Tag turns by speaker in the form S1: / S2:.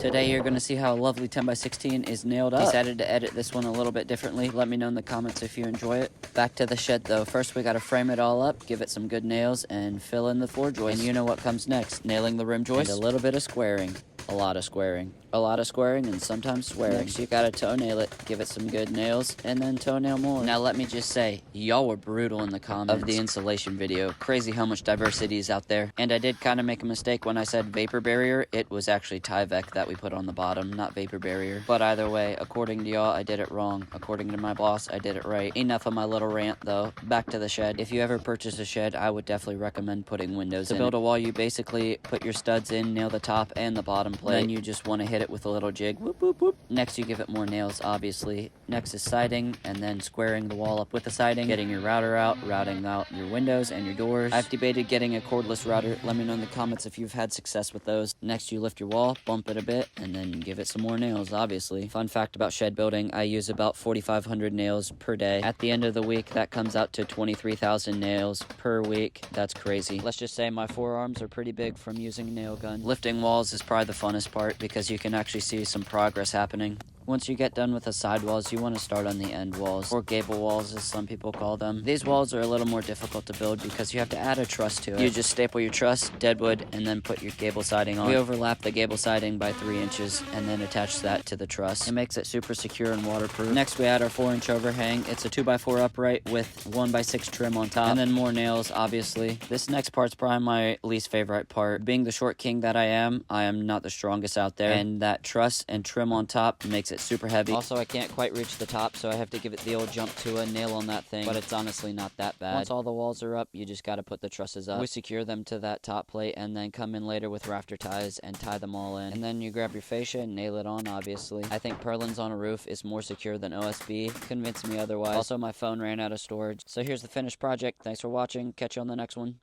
S1: Today you're going to see how a lovely 10x16 is nailed up. Decided to edit this one a little bit differently. Let me know in the comments if you enjoy it. Back to the shed though. First we got to frame it all up, give it some good nails, and fill in the floor joists. And you know what comes next. Nailing the rim joist, and a little bit of squaring. A lot of squaring. A lot of squaring and sometimes swearing. Next you gotta toenail it, give it some good nails, and then toenail more. Now let me just say, y'all were brutal in the comments of the insulation video. Crazy how much diversity is out there. And I did kind of make a mistake when I said vapor barrier. It was actually Tyvek that we put on the bottom, not vapor barrier. But either way, according to y'all, I did it wrong. According to my boss, I did it right. Enough of my little rant though. Back to the shed. If you ever purchase a shed, I would definitely recommend putting windows in. To build a wall, you basically put your studs in, nail the top and the bottom plate. Then you just want to hit it with a little jig. Whoop, whoop, whoop. Next, you give it more nails, obviously. Next is siding, and then squaring the wall up with the siding, getting your router out, routing out your windows and your doors. I've debated getting a cordless router. Let me know in the comments if you've had success with those. Next, you lift your wall, bump it a bit, and then give it some more nails, obviously. Fun fact about shed building, I use about 4,500 nails per day. At the end of the week, that comes out to 23,000 nails per week. That's crazy. Let's just say my forearms are pretty big from using a nail gun. Lifting walls is probably the funnest part because you can actually see some progress happening. Once you get done with the side walls, you want to start on the end walls, or gable walls as some people call them. These walls are a little more difficult to build because you have to add a truss to it. You just staple your truss, deadwood, and then put your gable siding on. We overlap the gable siding by 3 inches and then attach that to the truss. It makes it super secure and waterproof. Next we add our 4-inch overhang. It's a 2x4 upright with 1x6 trim on top, and then more nails, obviously. This next part's probably my least favorite part. Being the short king that I am not the strongest out there, and that truss and trim on top makes it super heavy. Also, I can't quite reach the top, so I have to give it the old jump to a nail on that thing, but it's honestly not that bad. Once all the walls are up, you just got to put the trusses up. We secure them to that top plate and then come in later with rafter ties and tie them all in. And then you grab your fascia and nail it on, obviously. I think purlins on a roof is more secure than OSB. Convince me otherwise. Also, my phone ran out of storage. So here's the finished project. Thanks for watching. Catch you on the next one.